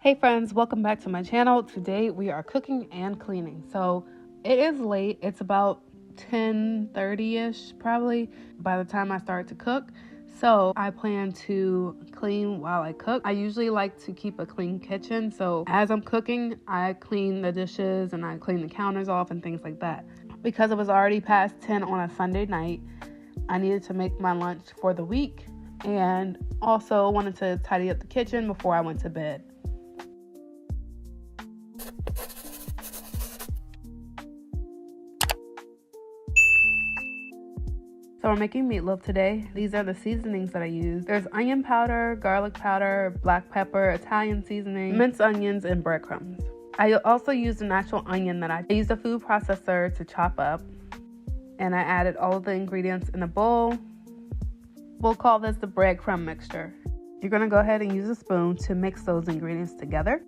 Hey friends, welcome back to my channel. Today we are cooking and cleaning. So it is late. It's about 10:30ish probably by the time I start to cook. So I plan to clean while I cook. I usually like to keep a clean kitchen. So as I'm cooking, I clean the dishes and I clean the counters off and things like that. Because it was already past 10 on a Sunday night, I needed to make my lunch for the week and also wanted to tidy up the kitchen before I went to bed. So we're making meatloaf today. These are the seasonings that I use. There's onion powder, garlic powder, black pepper, Italian seasoning, minced onions, and breadcrumbs. I also used an actual onion that I used a food processor to chop up. And I added all of the ingredients in a bowl. We'll call this the breadcrumb mixture. You're gonna go ahead and use a spoon to mix those ingredients together.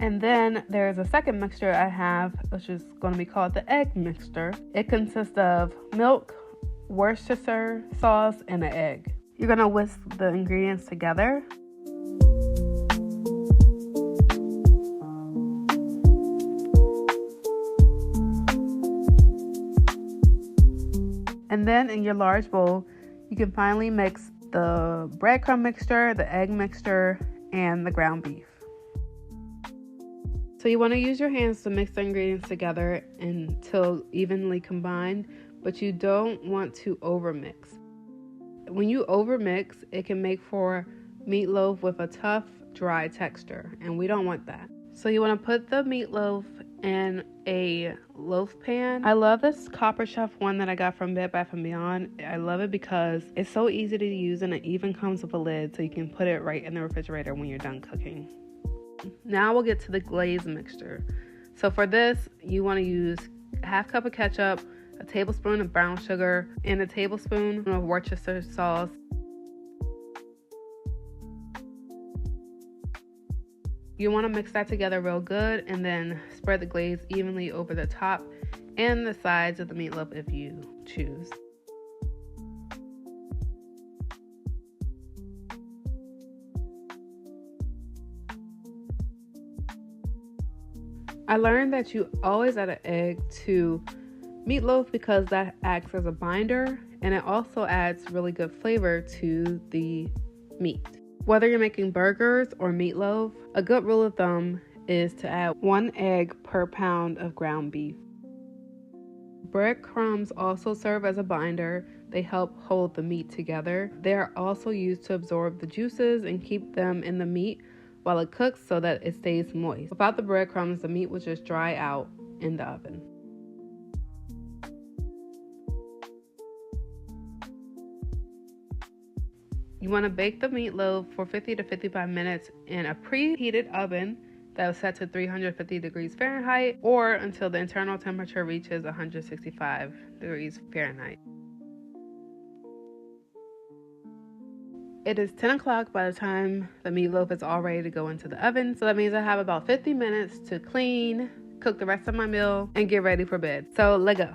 And then there's a second mixture I have, which is going to be called the egg mixture. It consists of milk, Worcestershire sauce, and an egg. You're going to whisk the ingredients together. And then in your large bowl, you can finally mix the breadcrumb mixture, the egg mixture, and the ground beef. So you want to use your hands to mix the ingredients together until evenly combined, but you don't want to overmix. When you overmix, it can make for meatloaf with a tough, dry texture, and we don't want that. So you want to put the meatloaf in a loaf pan. I love this Copper Chef one that I got from Bed Bath & Beyond. I love it because it's so easy to use and it even comes with a lid so you can put it right in the refrigerator when you're done cooking. Now we'll get to the glaze mixture. So for this, you want to use a half cup of ketchup, a tablespoon of brown sugar, and a tablespoon of Worcestershire sauce. You want to mix that together real good and then spread the glaze evenly over the top and the sides of the meatloaf if you choose. I learned that you always add an egg to meatloaf because that acts as a binder and it also adds really good flavor to the meat. Whether you're making burgers or meatloaf, a good rule of thumb is to add 1 egg per pound of ground beef. Breadcrumbs also serve as a binder. They help hold the meat together. They are also used to absorb the juices and keep them in the meat while it cooks so that it stays moist. Without the breadcrumbs, the meat would just dry out in the oven. You want to bake the meatloaf for 50 to 55 minutes in a preheated oven that was set to 350 degrees Fahrenheit or until the internal temperature reaches 165 degrees Fahrenheit. It is 10 o'clock by the time the meatloaf is all ready to go into the oven. So that means I have about 50 minutes to clean, cook the rest of my meal, and get ready for bed. So let's go.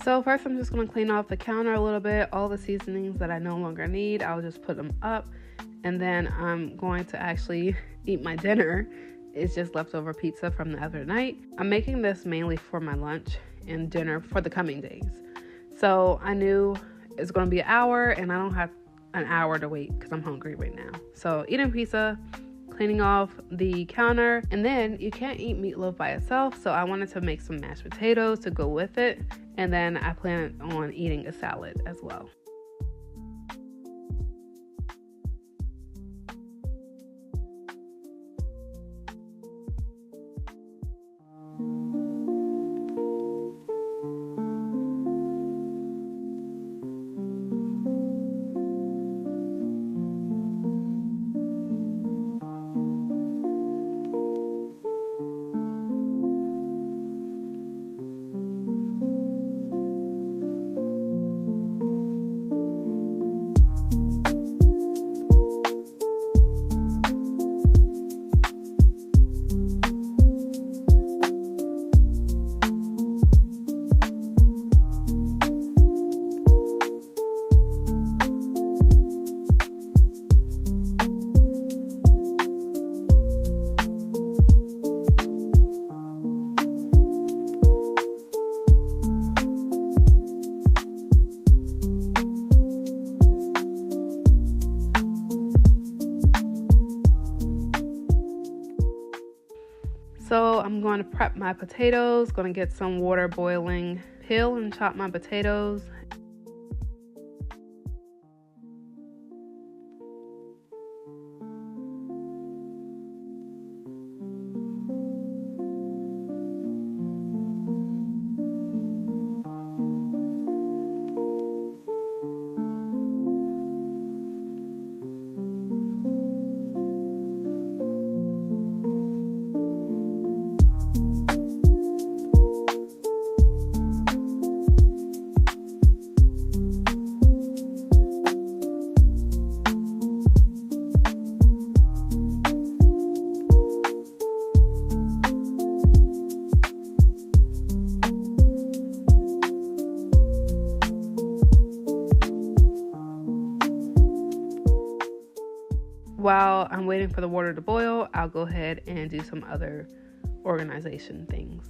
So first I'm just going to clean off the counter a little bit. All the seasonings that I no longer need, I'll just put them up. And then I'm going to actually eat my dinner. It's just leftover pizza from the other night. I'm making this mainly for my lunch and dinner for the coming days. So I knew it's going to be an hour and I don't have an hour to wait because I'm hungry right now. So eating pizza, cleaning off the counter, and then you can't eat meatloaf by itself, so I wanted to make some mashed potatoes to go with it, and then I plan on eating a salad as well. I'm going to prep my potatoes, going to get some water boiling, peel and chop my potatoes. While I'm waiting for the water to boil, I'll go ahead and do some other organization things.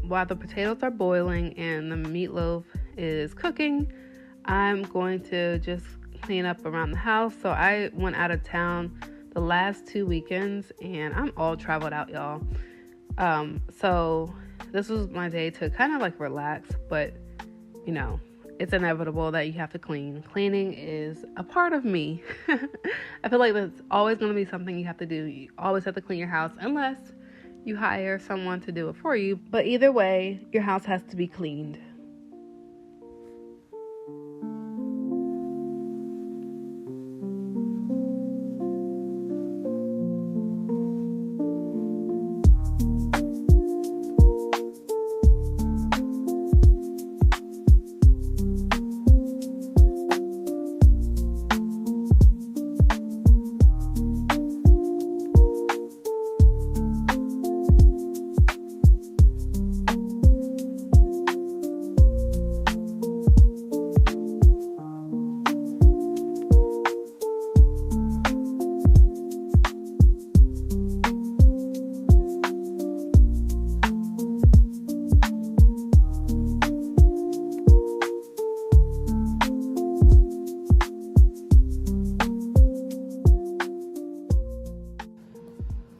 While the potatoes are boiling and the meatloaf is cooking, I'm going to just clean up around the house. So I went out of town the last 2 weekends and I'm all traveled out, y'all. So this was my day to kind of like relax, but you know, it's inevitable that you have to clean. Cleaning is a part of me. I feel like that's always going to be something you have to do. You always have to clean your house unless you hire someone to do it for you. But either way, your house has to be cleaned.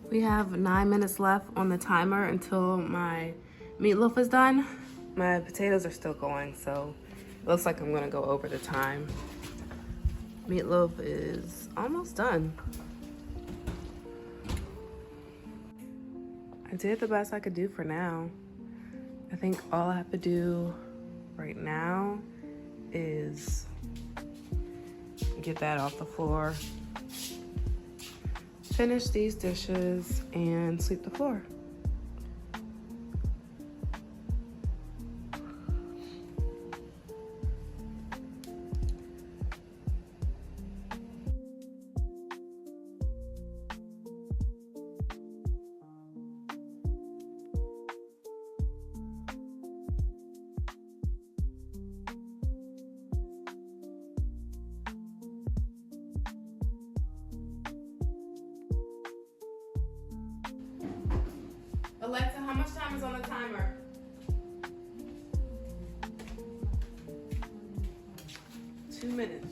We have 9 minutes left on the timer until my meatloaf is done. My potatoes are still going, so it looks like I'm gonna go over the time. Meatloaf is almost done. did the best I could do for now. I think all I have to do right now is get that off the floor, finish these dishes, and sweep the floor. Alexa, how much time is on the timer? 2 minutes.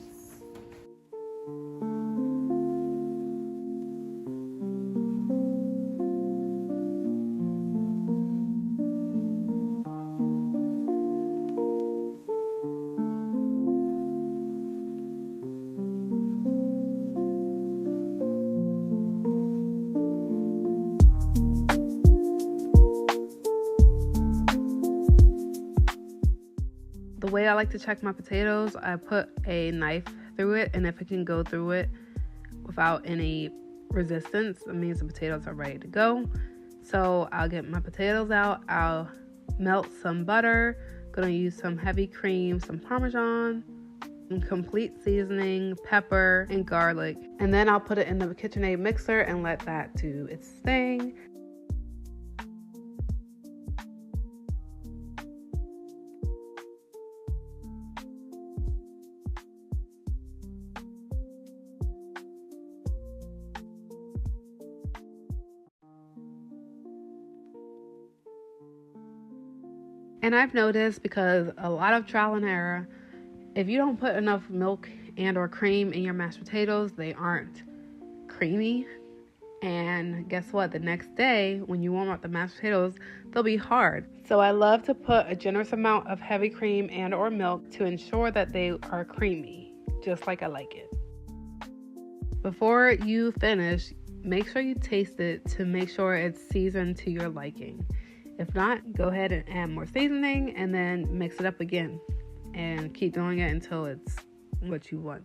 The way I like to check my potatoes, I put a knife through it, and if it can go through it without any resistance, it means the potatoes are ready to go. So I'll get my potatoes out, I'll melt some butter, gonna use some heavy cream, some Parmesan, some complete seasoning, pepper, and garlic. And then I'll put it in the KitchenAid mixer and let that do its thing. And I've noticed, because a lot of trial and error, if you don't put enough milk and or cream in your mashed potatoes, they aren't creamy. And guess what? The next day, when you warm up the mashed potatoes, they'll be hard. So I love to put a generous amount of heavy cream and or milk to ensure that they are creamy, just like I like it. Before you finish, make sure you taste it to make sure it's seasoned to your liking. If not, go ahead and add more seasoning and then mix it up again and keep doing it until it's what you want.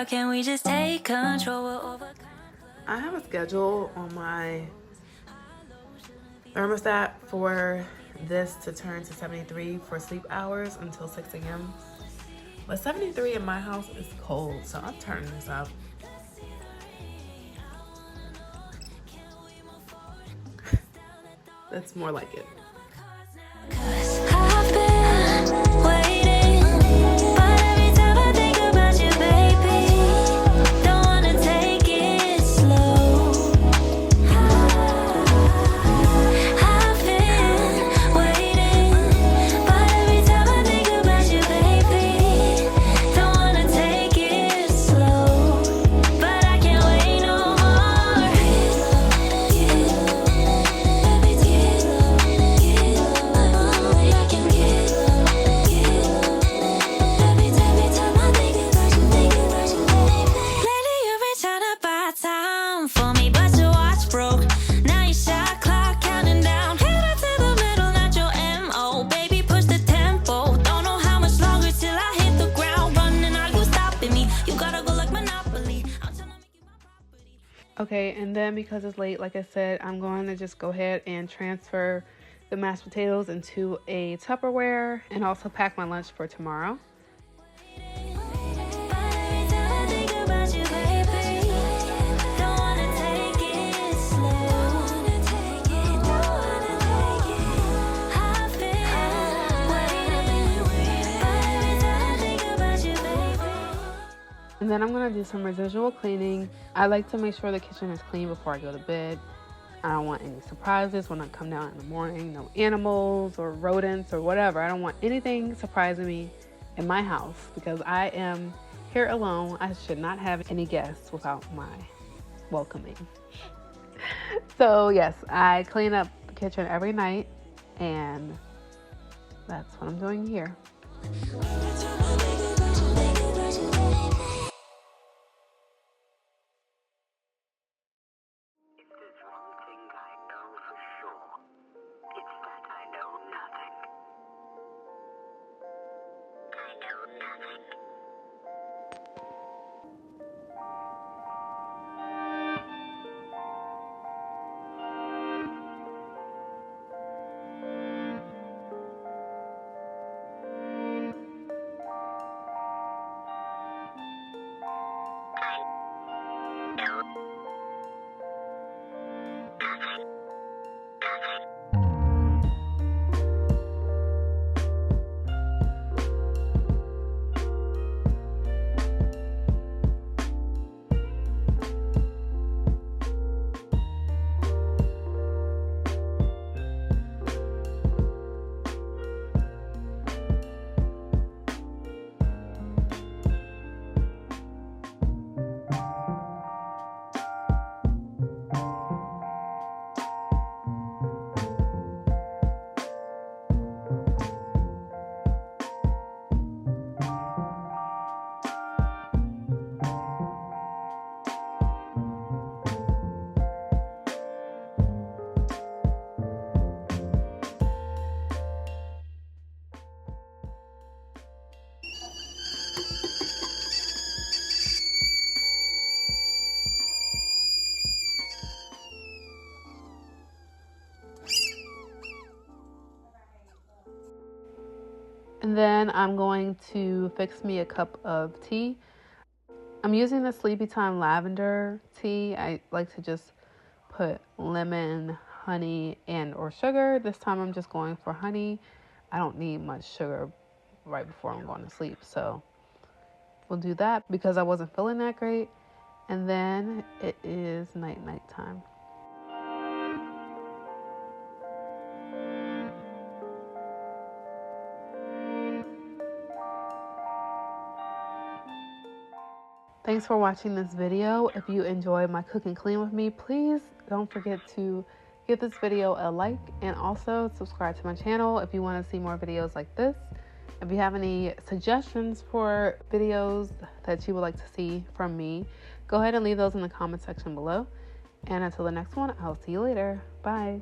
Can we just take control over? I have a schedule on my thermostat for this to turn to 73 for sleep hours until 6 a.m. But 73 in my house is cold, so I'm turning this up. That's more like it. Okay, and then because it's late, like I said, I'm going to just go ahead and transfer the mashed potatoes into a Tupperware and also pack my lunch for tomorrow. I'm going to do some residual cleaning. I like to make sure the kitchen is clean before I go to bed. I don't want any surprises when I come down in the morning. No animals or rodents or whatever. I don't want anything surprising me in my house because I am here alone. I should not have any guests without my welcoming. So yes, I clean up the kitchen every night, and that's what I'm doing here. And then I'm going to fix me a cup of tea. I'm using the Sleepy Time lavender tea. I like to just put lemon, honey, and or sugar. This time I'm just going for honey. I don't need much sugar right before I'm going to sleep. So we'll do that because I wasn't feeling that great. And then it is night time. Thanks for watching this video. If you enjoyed my cook and clean with me, please don't forget to give this video a like and also subscribe to my channel if you want to see more videos like this. If you have any suggestions for videos that you would like to see from me, go ahead and leave those in the comment section below. And until the next one, I'll see you later. Bye.